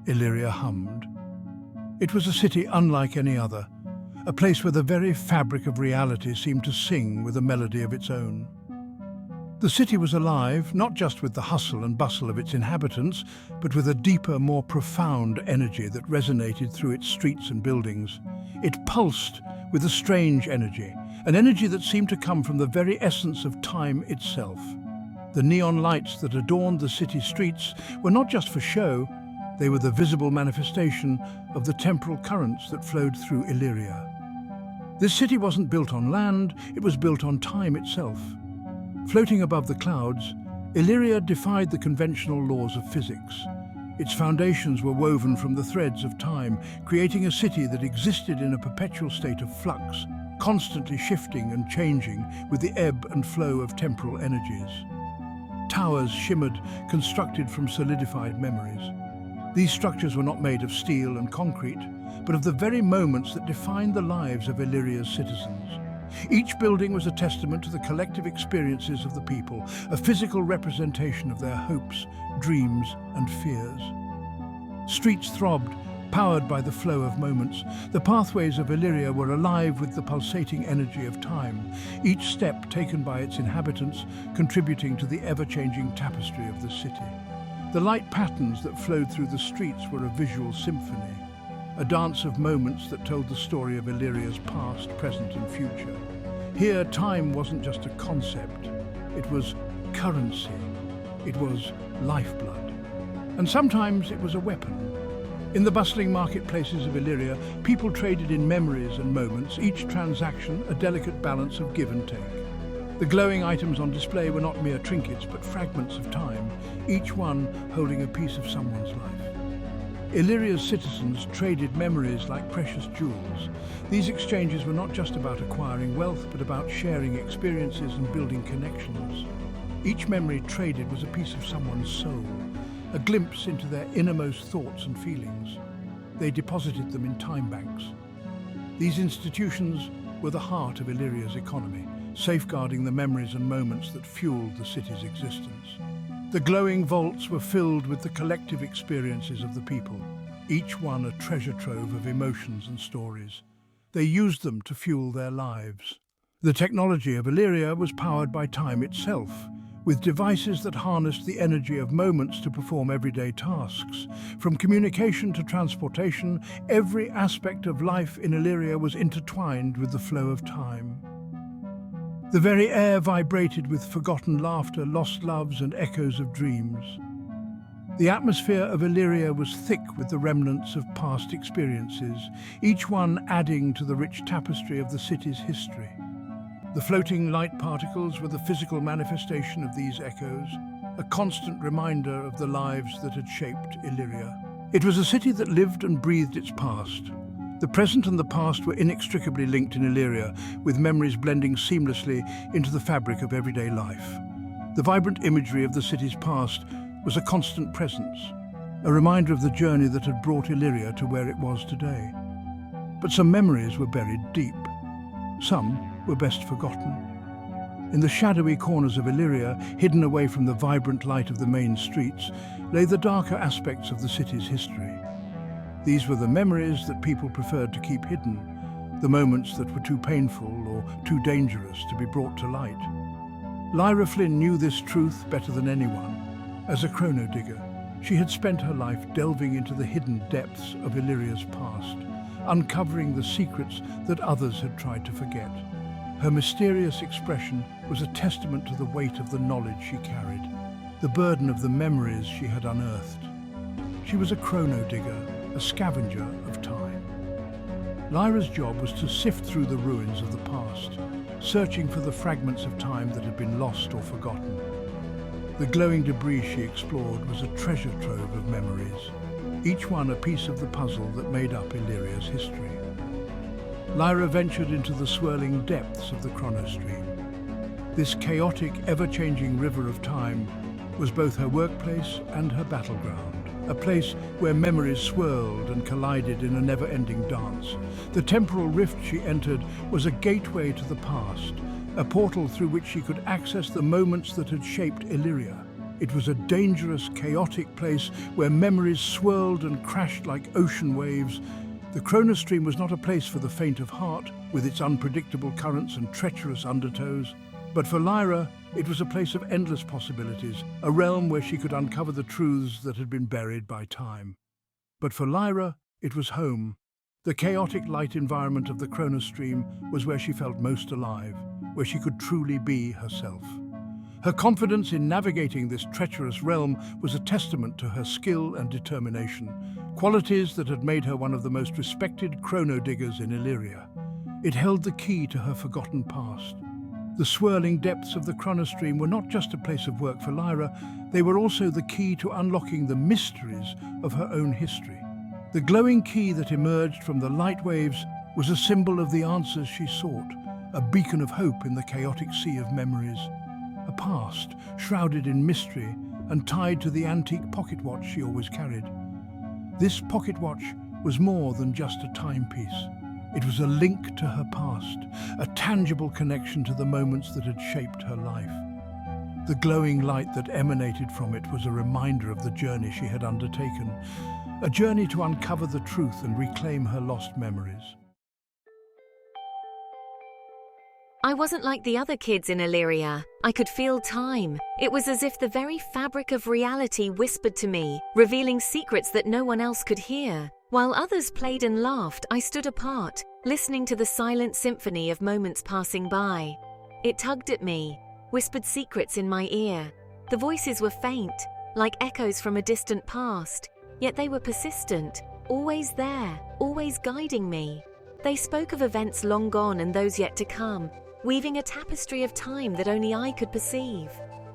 Illyria hummed. It was a city unlike any other, a place where the very fabric of reality seemed to sing with a melody of its own. The city was alive, not just with the hustle and bustle of its inhabitants, but with a deeper, more profound energy that resonated through its streets and buildings. It pulsed with a strange energy, an energy that seemed to come from the very essence of time itself. The neon lights that adorned the city streets were not just for show, they were the visible manifestation of the temporal currents that flowed through Illyria. This city wasn't built on land, it was built on time itself. Floating above the clouds, Illyria defied the conventional laws of physics. Its foundations were woven from the threads of time, creating a city that existed in a perpetual state of flux, constantly shifting and changing with the ebb and flow of temporal energies. Towers shimmered, constructed from solidified memories. These structures were not made of steel and concrete, but of the very moments that defined the lives of Illyria's citizens. Each building was a testament to the collective experiences of the people, a physical representation of their hopes, dreams, and fears. Streets throbbed, powered by the flow of moments. The pathways of Illyria were alive with the pulsating energy of time, each step taken by its inhabitants contributing to the ever-changing tapestry of the city. The light patterns that flowed through the streets were a visual symphony, a dance of moments that told the story of Illyria's past, present and future. Here, time wasn't just a concept, it was currency, it was lifeblood. And sometimes it was a weapon. In the bustling marketplaces of Illyria, people traded in memories and moments, each transaction a delicate balance of give and take. The glowing items on display were not mere trinkets, but fragments of time, each one holding a piece of someone's life. Illyria's citizens traded memories like precious jewels. These exchanges were not just about acquiring wealth, but about sharing experiences and building connections. Each memory traded was a piece of someone's soul, a glimpse into their innermost thoughts and feelings. They deposited them in time banks. These institutions were the heart of Illyria's economy, safeguarding the memories and moments that fueled the city's existence. The glowing vaults were filled with the collective experiences of the people, each one a treasure trove of emotions and stories. They used them to fuel their lives. The technology of Illyria was powered by time itself, with devices that harnessed the energy of moments to perform everyday tasks. From communication to transportation, every aspect of life in Illyria was intertwined with the flow of time. The very air vibrated with forgotten laughter, lost loves, and echoes of dreams. The atmosphere of Illyria was thick with the remnants of past experiences, each one adding to the rich tapestry of the city's history. The floating light particles were the physical manifestation of these echoes, a constant reminder of the lives that had shaped Illyria. It was a city that lived and breathed its past. The present and the past were inextricably linked in Illyria, with memories blending seamlessly into the fabric of everyday life. The vibrant imagery of the city's past was a constant presence, a reminder of the journey that had brought Illyria to where it was today. But some memories were buried deep. Some were best forgotten. In the shadowy corners of Illyria, hidden away from the vibrant light of the main streets, lay the darker aspects of the city's history. These were the memories that people preferred to keep hidden, the moments that were too painful or too dangerous to be brought to light. Lyra Flynn knew this truth better than anyone. As a chrono digger, she had spent her life delving into the hidden depths of Illyria's past, uncovering the secrets that others had tried to forget. Her mysterious expression was a testament to the weight of the knowledge she carried, the burden of the memories she had unearthed. She was a chrono digger, a scavenger of time. Lyra's job was to sift through the ruins of the past, searching for the fragments of time that had been lost or forgotten. The glowing debris she explored was a treasure trove of memories, each one a piece of the puzzle that made up Illyria's history. Lyra ventured into the swirling depths of the Chrono stream. This chaotic, ever-changing river of time was both her workplace and her battleground, a place where memories swirled and collided in a never-ending dance. The temporal rift she entered was a gateway to the past, a portal through which she could access the moments that had shaped Illyria. It was a dangerous, chaotic place where memories swirled and crashed like ocean waves. The Chrono Stream was not a place for the faint of heart, with its unpredictable currents and treacherous undertows. But for Lyra, it was a place of endless possibilities, a realm where she could uncover the truths that had been buried by time. But for Lyra, it was home. The chaotic light environment of the Chrono Stream was where she felt most alive, where she could truly be herself. Her confidence in navigating this treacherous realm was a testament to her skill and determination, qualities that had made her one of the most respected chrono diggers in Illyria. It held the key to her forgotten past. The swirling depths of the Chrono Stream were not just a place of work for Lyra, they were also the key to unlocking the mysteries of her own history. The glowing key that emerged from the light waves was a symbol of the answers she sought, a beacon of hope in the chaotic sea of memories. A past shrouded in mystery and tied to the antique pocket watch she always carried. This pocket watch was more than just a timepiece. It was a link to her past, a tangible connection to the moments that had shaped her life. The glowing light that emanated from it was a reminder of the journey she had undertaken, a journey to uncover the truth and reclaim her lost memories. I wasn't like the other kids in Illyria. I could feel time. It was as if the very fabric of reality whispered to me, revealing secrets that no one else could hear. While others played and laughed, I stood apart, listening to the silent symphony of moments passing by. It tugged at me, whispered secrets in my ear. The voices were faint, like echoes from a distant past, yet they were persistent, always there, always guiding me. They spoke of events long gone and those yet to come, weaving a tapestry of time that only I could perceive.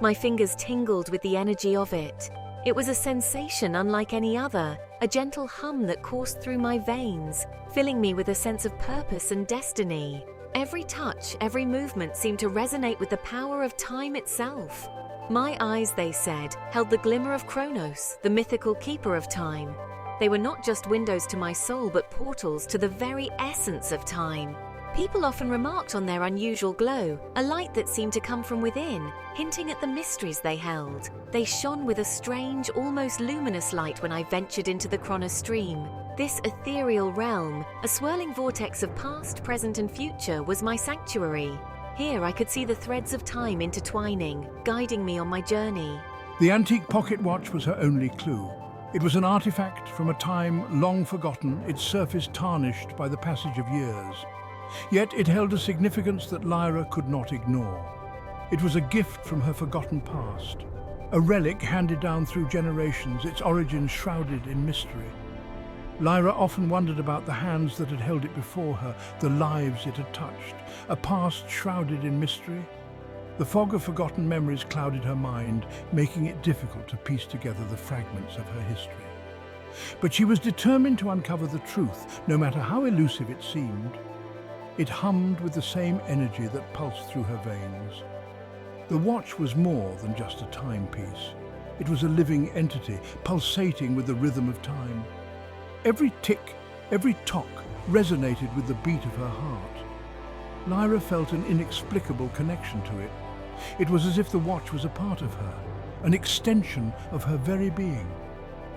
My fingers tingled with the energy of it. It was a sensation unlike any other, a gentle hum that coursed through my veins, filling me with a sense of purpose and destiny. Every touch, every movement seemed to resonate with the power of time itself. My eyes, they said, held the glimmer of Chronos, the mythical keeper of time. They were not just windows to my soul, but portals to the very essence of time. People often remarked on their unusual glow, a light that seemed to come from within, hinting at the mysteries they held. They shone with a strange, almost luminous light when I ventured into the Chrono Stream. This ethereal realm, a swirling vortex of past, present and future, was my sanctuary. Here I could see the threads of time intertwining, guiding me on my journey. The antique pocket watch was her only clue. It was an artifact from a time long forgotten, its surface tarnished by the passage of years. Yet it held a significance that Lyra could not ignore. It was a gift from her forgotten past, a relic handed down through generations, its origins shrouded in mystery. Lyra often wondered about the hands that had held it before her, the lives it had touched, a past shrouded in mystery. The fog of forgotten memories clouded her mind, making it difficult to piece together the fragments of her history. But she was determined to uncover the truth, no matter how elusive it seemed. It hummed with the same energy that pulsed through her veins. The watch was more than just a timepiece. It was a living entity, pulsating with the rhythm of time. Every tick, every tock resonated with the beat of her heart. Lyra felt an inexplicable connection to it. It was as if the watch was a part of her, an extension of her very being.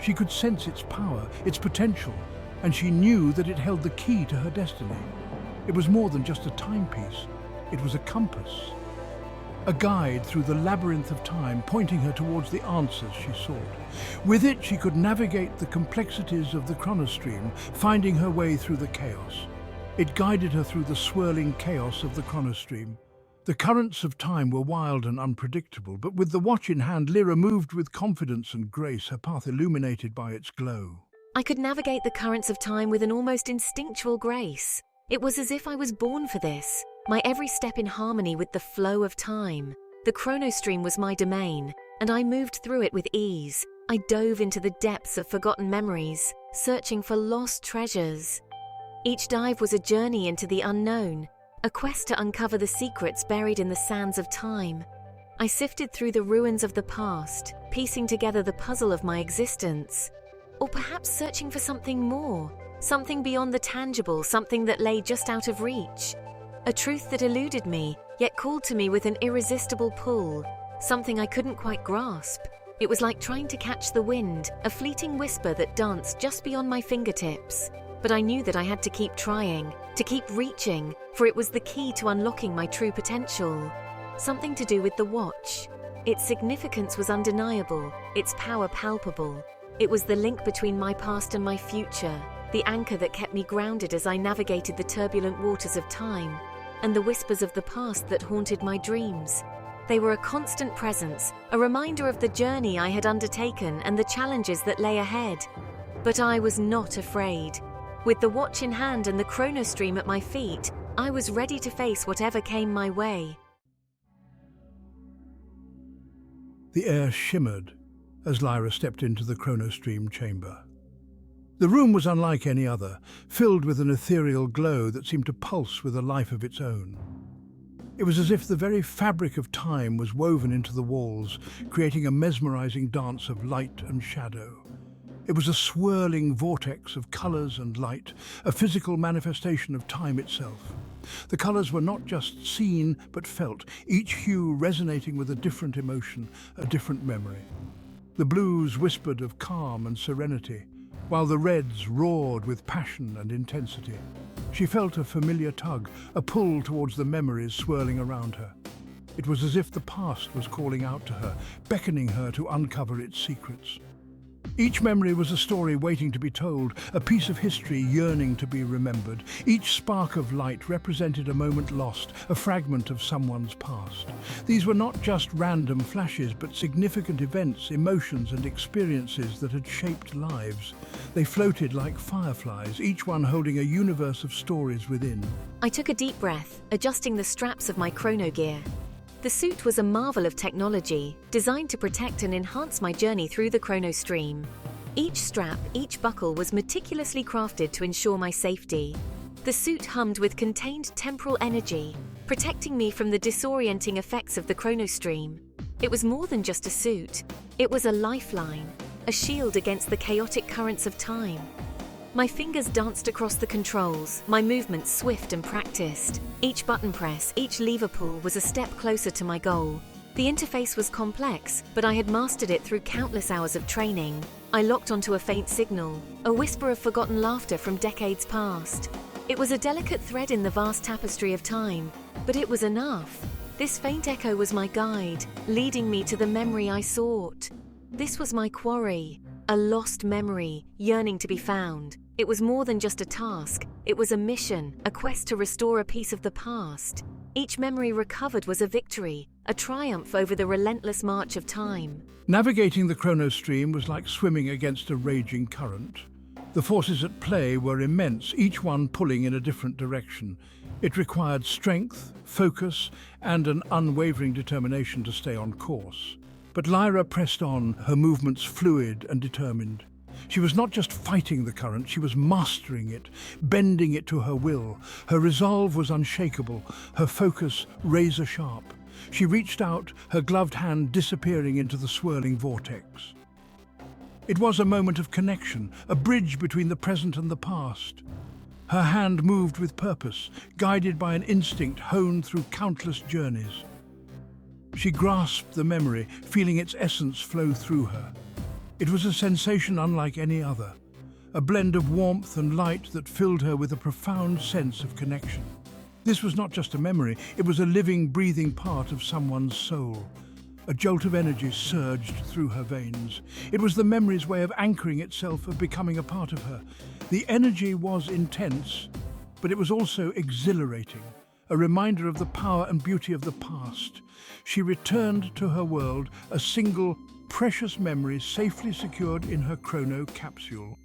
She could sense its power, its potential, and she knew that it held the key to her destiny. It was more than just a timepiece. It was a compass, a guide through the labyrinth of time, pointing her towards the answers she sought. With it, she could navigate the complexities of the Chrono Stream, finding her way through the chaos. It guided her through the swirling chaos of the Chrono Stream. The currents of time were wild and unpredictable, but with the watch in hand, Lyra moved with confidence and grace, her path illuminated by its glow. I could navigate the currents of time with an almost instinctual grace. It was as if I was born for this, my every step in harmony with the flow of time. The Chrono Stream was my domain, and I moved through it with ease. I dove into the depths of forgotten memories, searching for lost treasures. Each dive was a journey into the unknown, a quest to uncover the secrets buried in the sands of time. I sifted through the ruins of the past, piecing together the puzzle of my existence. Or perhaps searching for something more, something beyond the tangible, something that lay just out of reach. A truth that eluded me, yet called to me with an irresistible pull. something I couldn't quite grasp. It was like trying to catch the wind, a fleeting whisper that danced just beyond my fingertips. But I knew that I had to keep trying, to keep reaching, for it was the key to unlocking my true potential. Something to do with the watch. Its significance was undeniable, its power palpable. It was the link between my past and my future, the anchor that kept me grounded as I navigated the turbulent waters of time, and the whispers of the past that haunted my dreams. They were a constant presence, a reminder of the journey I had undertaken and the challenges that lay ahead. But I was not afraid. With the watch in hand and the Chrono stream at my feet, I was ready to face whatever came my way. The air shimmered as Lyra stepped into the Chrono stream chamber. The room was unlike any other, filled with an ethereal glow that seemed to pulse with a life of its own. It was as if the very fabric of time was woven into the walls, creating a mesmerizing dance of light and shadow. It was a swirling vortex of colors and light, a physical manifestation of time itself. The colors were not just seen, but felt, each hue resonating with a different emotion, a different memory. The blues whispered of calm and serenity, while the reds roared with passion and intensity. She felt a familiar tug, a pull towards the memories swirling around her. It was as if the past was calling out to her, beckoning her to uncover its secrets. Each memory was a story waiting to be told, a piece of history yearning to be remembered. Each spark of light represented a moment lost, a fragment of someone's past. These were not just random flashes, but significant events, emotions, and experiences that had shaped lives. They floated like fireflies, each one holding a universe of stories within. I took a deep breath, adjusting the straps of my chrono gear. The suit was a marvel of technology, designed to protect and enhance my journey through the Chrono stream. Each strap, each buckle was meticulously crafted to ensure my safety. The suit hummed with contained temporal energy, protecting me from the disorienting effects of the Chrono stream. It was more than just a suit. It was a lifeline, a shield against the chaotic currents of time. My fingers danced across the controls, my movements swift and practiced. Each button press, each lever pull was a step closer to my goal. The interface was complex, but I had mastered it through countless hours of training. I locked onto a faint signal, a whisper of forgotten laughter from decades past. It was a delicate thread in the vast tapestry of time, but it was enough. This faint echo was my guide, leading me to the memory I sought. This was my quarry, a lost memory, yearning to be found. It was more than just a task. It was a mission, a quest to restore a piece of the past. Each memory recovered was a victory, a triumph over the relentless march of time. Navigating the Chrono stream was like swimming against a raging current. The forces at play were immense, each one pulling in a different direction. It required strength, focus, and an unwavering determination to stay on course. But Lyra pressed on, her movements fluid and determined. She was not just fighting the current, she was mastering it, bending it to her will. Her resolve was unshakable, her focus razor-sharp. She reached out, her gloved hand disappearing into the swirling vortex. It was a moment of connection, a bridge between the present and the past. Her hand moved with purpose, guided by an instinct honed through countless journeys. She grasped the memory, feeling its essence flow through her. It was a sensation unlike any other, a blend of warmth and light that filled her with a profound sense of connection. This was not just a memory, it was a living, breathing part of someone's soul. A jolt of energy surged through her veins. It was the memory's way of anchoring itself, of becoming a part of her. The energy was intense, but it was also exhilarating, a reminder of the power and beauty of the past. She returned to her world, a single, precious memory safely secured in her Chrono capsule.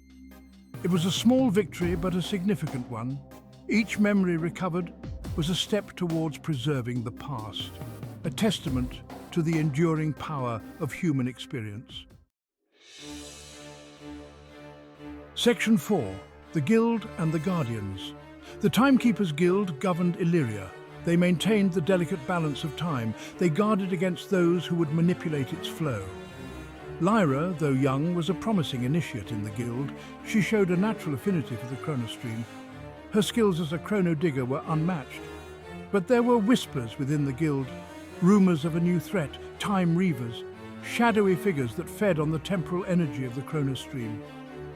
It was a small victory, but a significant one. Each memory recovered was a step towards preserving the past, a testament to the enduring power of human experience. Section 4. The Guild and the Guardians. The Timekeepers Guild governed Illyria. They maintained the delicate balance of time. They guarded against those who would manipulate its flow. Lyra, though young, was a promising initiate in the guild. She showed a natural affinity for the Chrono stream. Her skills as a chrono digger were unmatched. But there were whispers within the guild, rumors of a new threat, time reavers, shadowy figures that fed on the temporal energy of the Chrono stream.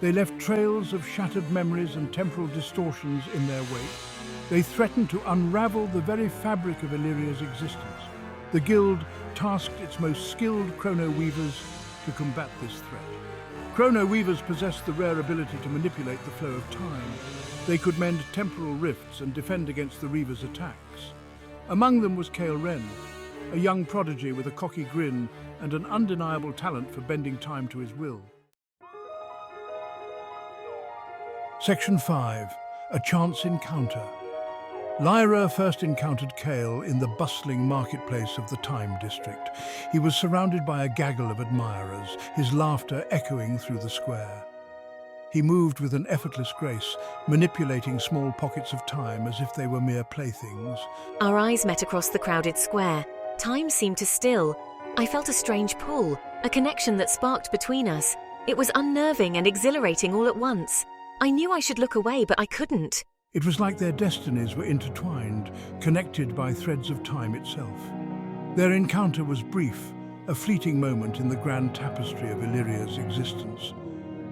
They left trails of shattered memories and temporal distortions in their wake. They threatened to unravel the very fabric of Illyria's existence. The Guild tasked its most skilled Chrono weavers to combat this threat. Chrono weavers possessed the rare ability to manipulate the flow of time. They could mend temporal rifts and defend against the Reaver's attacks. Among them was Kale Wren, a young prodigy with a cocky grin and an undeniable talent for bending time to his will. Section 5. A Chance Encounter. Lyra first encountered Kale in the bustling marketplace of the Time District. He was surrounded by a gaggle of admirers, his laughter echoing through the square. He moved with an effortless grace, manipulating small pockets of time as if they were mere playthings. Our eyes met across the crowded square. Time seemed to still. I felt a strange pull, a connection that sparked between us. It was unnerving and exhilarating all at once. I knew I should look away, but I couldn't. It was like their destinies were intertwined, connected by threads of time itself. Their encounter was brief, a fleeting moment in the grand tapestry of Illyria's existence.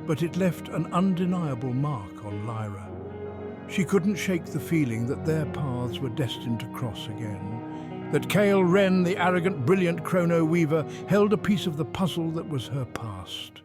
But it left an undeniable mark on Lyra. She couldn't shake the feeling that their paths were destined to cross again. That Kale Wren, the arrogant, brilliant Chrono Weaver, held a piece of the puzzle that was her past.